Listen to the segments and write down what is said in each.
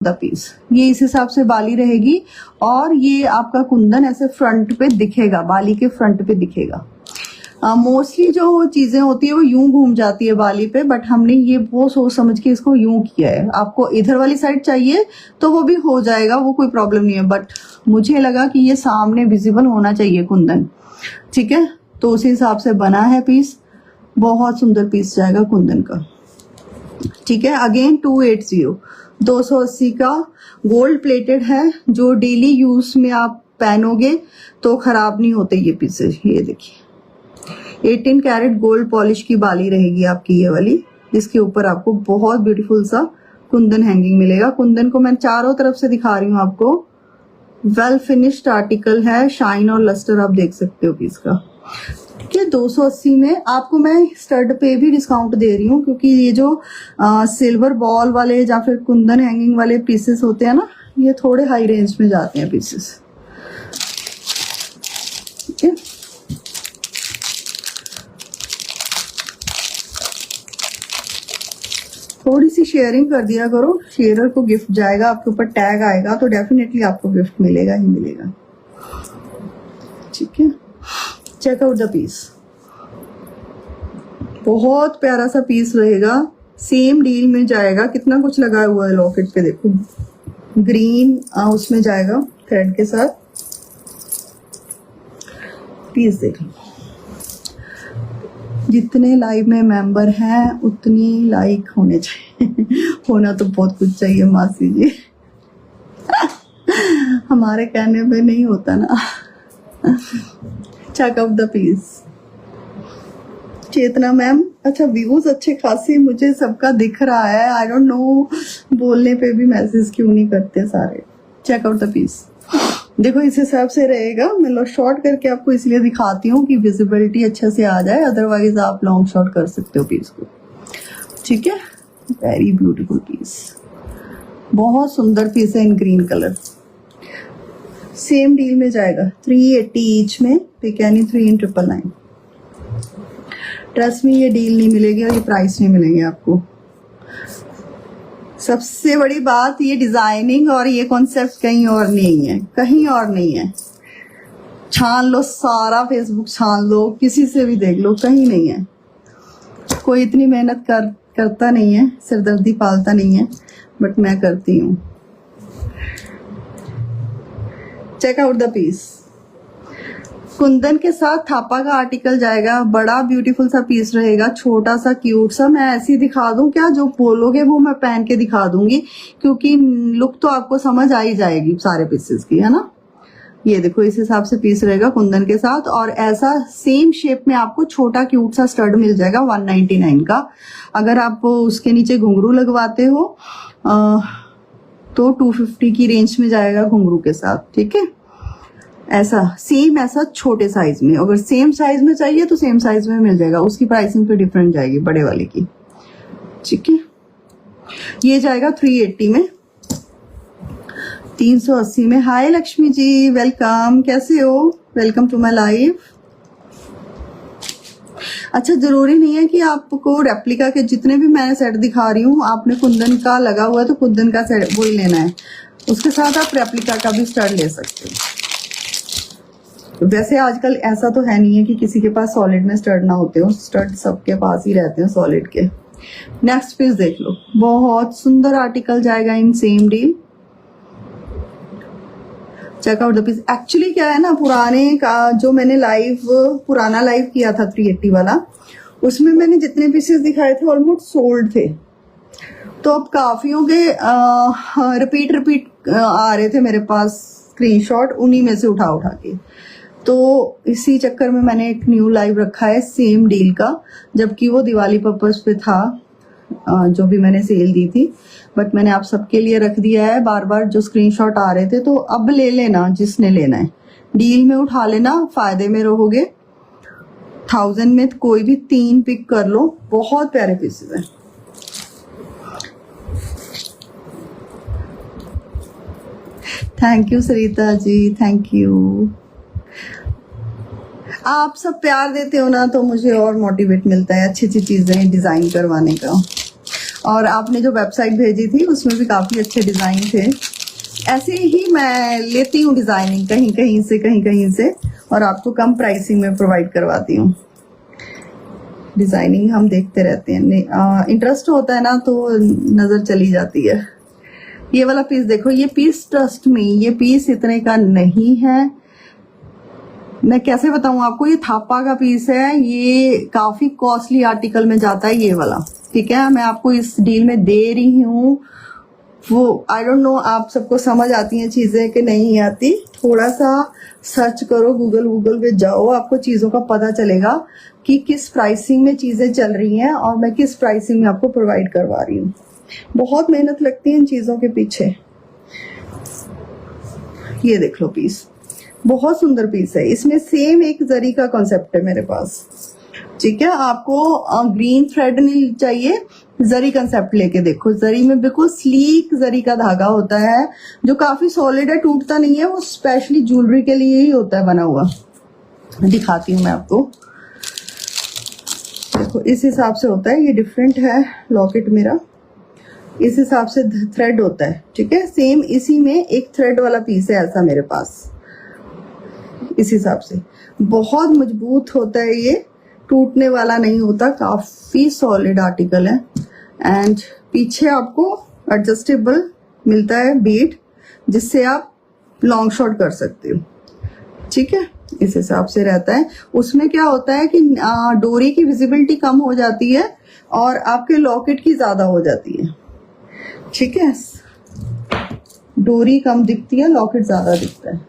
The piece. ये इस हिसाब से बाली रहेगी और ये आपका कुंदन ऐसे फ्रंट पे दिखेगा, बाली के फ्रंट पे दिखेगा। मोस्टली जो चीजें होती है वो यूं घूम जाती है बाली पे, बट हमने ये वो सोच समझ के इसको यूं किया है। आपको इधर वाली साइड चाहिए तो वो भी हो जाएगा, वो कोई प्रॉब्लम नहीं है, बट मुझे लगा कि ये सामने विजिबल होना चाहिए कुंदन, ठीक है, तो उसी हिसाब से बना है पीस। बहुत सुंदर पीस जाएगा कुंदन का, ठीक है। अगेन 280 280 का गोल्ड प्लेटेड है, जो डेली यूज में आप पहनोगे तो खराब नहीं होते ये पीसेस। ये देखिए 18 कैरेट गोल्ड पॉलिश की बाली रहेगी आपकी ये वाली, जिसके ऊपर आपको बहुत ब्यूटीफुल सा कुंदन हैंगिंग मिलेगा। कुंदन को मैं चारों तरफ से दिखा रही हूँ आपको। वेल फिनिश्ड आर्टिकल है, शाइन और लस्टर आप देख सकते हो पीस का, ठीक है। 280 में आपको मैं स्टड पे भी डिस्काउंट दे रही हूँ, क्योंकि ये जो सिल्वर बॉल वाले या फिर कुंदन हैंगिंग वाले पीसेस होते हैं ना, ये थोड़े हाई रेंज में जाते हैं पीसेस, ठीक है। थोड़ी सी शेयरिंग कर दिया करो, शेयरर को गिफ्ट जाएगा, आपके ऊपर टैग आएगा तो डेफिनेटली आपको गिफ्ट मिलेगा ही मिलेगा, ठीक है। चेक आउट द पीस, बहुत प्यारा सा पीस रहेगा, सेम डील में जाएगा। कितना कुछ लगा हुआ है लॉकेट पे, देखो ग्रीन उसमें जाएगा थ्रेड के साथ। पीस देख लो, जितने लाइव में मेंबर हैं उतनी लाइक होने चाहिए होना तो बहुत कुछ चाहिए मासी जी हमारे कहने पे नहीं होता ना check out the piece. Chetna ma'am, अच्छा व्यूज अच्छे खासे मुझे सबका दिख रहा है, आई डोंट नो बोलने पे भी मैसेज क्यों नहीं करते सारे। चेक आउट द पीस, देखो इस हिसाब से रहेगा। मैं शॉर्ट करके आपको इसलिए दिखाती हूँ कि विजिबिलिटी अच्छे से आ जाए, अदरवाइज आप लॉन्ग शॉर्ट कर सकते हो पीस को, ठीक है। वेरी ब्यूटीफुल पीस, बहुत सुंदर पीस है इन ग्रीन कलर। सेम डील में जाएगा 380 ईच में, पिकानी 3 in 999। ट्रस्ट में ये डील नहीं मिलेगी और ये प्राइस नहीं मिलेंगे आपको। सबसे बड़ी बात, ये डिजाइनिंग और ये कॉन्सेप्ट कहीं और नहीं है, कहीं और नहीं है। छान लो सारा फेसबुक, छान लो, किसी से भी देख लो, कहीं नहीं है। कोई इतनी मेहनत करता नहीं है, सिरदर्दी पालता नहीं है, बट मैं करती हूँ। Check out the piece, kundan के साथ थापा का आर्टिकल जाएगा, बड़ा ब्यूटीफुल सा पीस रहेगा, छोटा सा क्यूट सा। मैं ऐसे ही दिखा दूं क्या, जो बोलोगे वो मैं पहन के दिखा दूंगी, क्योंकि लुक तो आपको समझ आ ही जाएगी सारे पीसेस की, है ना। ये देखो इस हिसाब से पीस रहेगा कुंदन के साथ, और ऐसा सेम शेप में आपको छोटा क्यूट सा स्टड मिल जाएगा 199 का। अगर आप उसके नीचे घुंघरू लगवाते हो तो 250 की रेंज में जाएगा घुंघरू के साथ, ठीक है। ऐसा सेम ऐसा छोटे साइज में, अगर सेम साइज में चाहिए तो सेम साइज में मिल जाएगा, उसकी प्राइसिंग पे डिफरेंट जाएगी बड़े वाले की, ठीक है। ये जाएगा 380 में, 380 में। हाय लक्ष्मी जी, वेलकम, कैसे हो, वेलकम टू माय लाइव। अच्छा, जरूरी नहीं है कि आपको रेप्लिका के जितने भी मैंने सेट दिखा रही हूँ, आपने कुंदन का लगा हुआ है तो कुंदन का सेट वही लेना है, उसके साथ आप रेप्लिका का भी स्टड ले सकते हो। वैसे आजकल ऐसा तो है नहीं है कि किसी के पास सॉलिड में स्टड ना होते हो, स्टड सबके पास ही रहते हैं सॉलिड के। नेक्स्ट पीस देख लो, बहुत सुंदर आर्टिकल जाएगा in same deal. Check out the piece. Actually क्या है ना, पुराने का जो मैंने पुराना लाइव किया था 380 वाला, उसमें मैंने जितने पीसेस दिखाए थे ऑलमोस्ट सोल्ड थे, तो अब काफियों के रिपीट आ रहे थे मेरे पास स्क्रीनशॉट, उन्हीं में से उठा के। तो इसी चक्कर में मैंने एक न्यू लाइव रखा है सेम डील का, जबकि वो दिवाली पर्पस पे था जो भी मैंने सेल दी थी, बट मैंने आप सबके लिए रख दिया है। बार बार जो स्क्रीनशॉट आ रहे थे, तो अब ले लेना जिसने लेना है, डील में उठा लेना, फायदे में रहोगे। 1000 में कोई भी 3 पिक कर लो, बहुत प्यारे पीसेस हैं। Thank you Sarita ji, thank you. आप सब प्यार देते हो ना, तो मुझे और मोटिवेट मिलता है अच्छी अच्छी चीजें डिजाइन करवाने का। और आपने जो वेबसाइट भेजी थी उसमें भी काफ़ी अच्छे डिज़ाइन थे। ऐसे ही मैं लेती हूँ डिज़ाइनिंग कहीं कहीं से और आपको कम प्राइसिंग में प्रोवाइड करवाती हूँ। डिज़ाइनिंग हम देखते रहते हैं, इंटरेस्ट होता है ना तो नज़र चली जाती है। ये वाला पीस देखो, ये पीस ट्रस्ट में ये पीस इतने का नहीं है, मैं कैसे बताऊं आपको, ये थापा का पीस है, ये काफी कॉस्टली आर्टिकल में जाता है ये वाला, ठीक है। मैं आपको इस डील में दे रही हूँ, वो आई डोंट नो आप सबको समझ आती हैं चीजें कि नहीं आती। थोड़ा सा सर्च करो, गूगल पे जाओ, आपको चीजों का पता चलेगा कि किस प्राइसिंग में चीजें चल रही हैं और मैं किस प्राइसिंग में आपको प्रोवाइड करवा रही हूँ। बहुत मेहनत लगती है इन चीजों के पीछे। ये देख लो पीस, बहुत सुंदर पीस है। इसमें सेम एक जरी का कॉन्सेप्ट है मेरे पास, ठीक है। आपको ग्रीन थ्रेड नहीं चाहिए, जरी कंसेप्ट लेके देखो। जरी में बिल्कुल स्लीक जरी का धागा होता है जो काफी सॉलिड है, टूटता नहीं है, वो स्पेशली ज्वेलरी के लिए ही होता है बना हुआ। दिखाती हूँ मैं आपको, देखो इस हिसाब से होता है। ये डिफरेंट है लॉकेट मेरा, इस हिसाब से थ्रेड होता है, ठीक है। सेम इसी में एक थ्रेड वाला पीस है ऐसा मेरे पास, इस हिसाब से बहुत मजबूत होता है, ये टूटने वाला नहीं होता, काफी सॉलिड आर्टिकल है। एंड पीछे आपको एडजस्टेबल मिलता है बीड, जिससे आप लॉन्ग शॉट कर सकते हो, ठीक है। इस हिसाब से रहता है। उसमें क्या होता है कि डोरी की विजिबिलिटी कम हो जाती है और आपके लॉकेट की ज्यादा हो जाती है, ठीक है। डोरी कम दिखती है, लॉकेट ज्यादा दिखता है,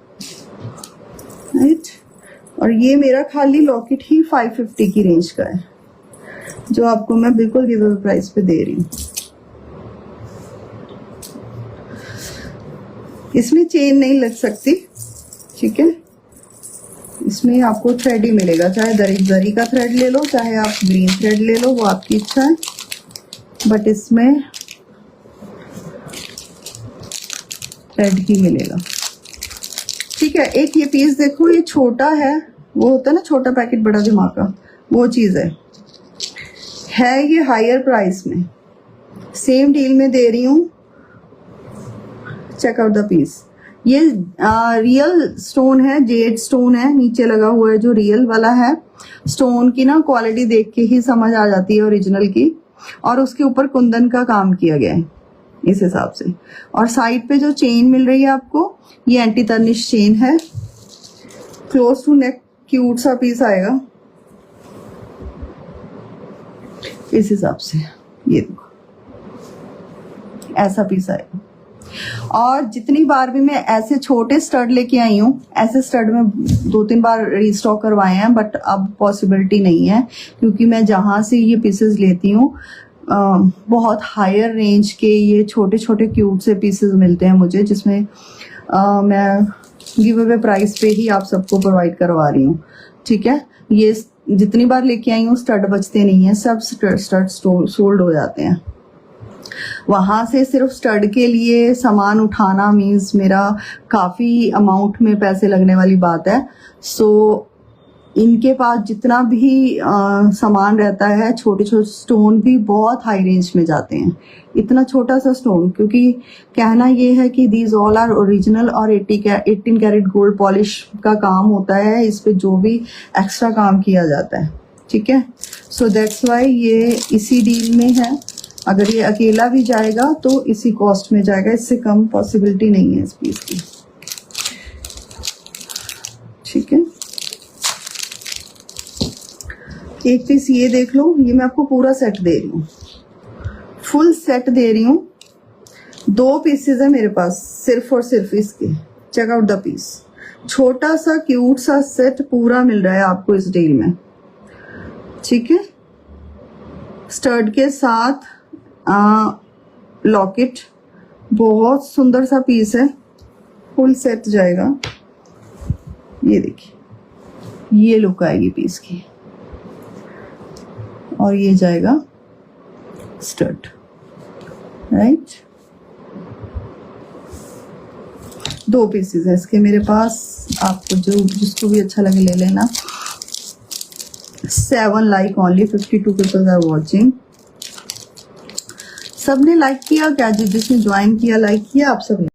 राइट। और ये मेरा खाली लॉकेट ही 550 की रेंज का है, जो आपको मैं बिल्कुल गिव अवे प्राइस पे दे रही हूँ। इसमें चेन नहीं लग सकती, ठीक है। इसमें आपको थ्रेड ही मिलेगा, चाहे जरी का थ्रेड ले लो, चाहे आप ग्रीन थ्रेड ले लो, वो आपकी इच्छा है। बट इसमें थ्रेड ही मिलेगा, ठीक है। एक ये पीस देखो, ये छोटा है, वो होता है ना छोटा पैकेट बड़ा दिमाग का, वो चीज है ये हायर प्राइस में, सेम डील में दे रही हूँ। Check out the piece. ये रियल स्टोन है, जेड स्टोन है नीचे लगा हुआ है, जो रियल वाला है। स्टोन की ना क्वालिटी देख के ही समझ आ जाती है ओरिजिनल की, और उसके ऊपर कुंदन का काम किया गया है इस हिसाब से। और साइड पे जो चेन मिल रही है आपको, ये एंटी तर्निश चेन है, क्लोज टू नेक क्यूट सा पीस आएगा इस हिसाब से। ये देखो ऐसा पीस आएगा। और जितनी बार भी मैं ऐसे छोटे स्टड लेके आई हूँ, ऐसे स्टड में 2-3 बार रीस्टॉक करवाए हैं, बट अब पॉसिबिलिटी नहीं है, क्योंकि मैं जहां से ये पीसेस लेती हूँ बहुत हायर रेंज के ये छोटे छोटे क्यूट से पीसेस मिलते हैं मुझे, जिसमें मैं गिव अवे प्राइस पे ही आप सबको प्रोवाइड करवा रही हूँ, ठीक है। ये जितनी बार लेके आई हूँ स्टड बचते नहीं है, सब स्टड सोल्ड हो जाते हैं। वहां से सिर्फ स्टड के लिए सामान उठाना मीन्स मेरा काफी अमाउंट में पैसे लगने वाली बात है। सो इनके पास जितना भी सामान रहता है, छोटे छोटे स्टोन भी बहुत हाई रेंज में जाते हैं। इतना छोटा सा स्टोन, क्योंकि कहना ये है कि दीज ऑल आर ओरिजिनल और 18 कैरेट गोल्ड पॉलिश का काम होता है इस पे, जो भी एक्स्ट्रा काम किया जाता है, ठीक है। सो दैट्स वाई ये इसी डील में है। अगर ये अकेला भी जाएगा तो इसी कॉस्ट में जाएगा, इससे कम पॉसिबिलिटी नहीं है इस पीस की, ठीक है। एक पीस ये देख लो, ये मैं आपको पूरा सेट दे रही हूँ, फुल सेट दे रही हूँ। 2 पीसेस है मेरे पास सिर्फ और सिर्फ इसके। चेक आउट द पीस, छोटा सा क्यूट सा सेट पूरा मिल रहा है आपको इस डील में, ठीक है। स्टड के साथ लॉकेट, बहुत सुंदर सा पीस है, फुल सेट जाएगा। ये देखिए ये लुक आएगी पीस की, और ये जाएगा स्टड, राइट। 2 पीसेस है इसके मेरे पास, आपको जो जिसको भी अच्छा लगे ले लेना। 7 like only, 52 people are watching. सबने लाइक किया क्या? जिसने ज्वाइन किया लाइक किया आप सबने?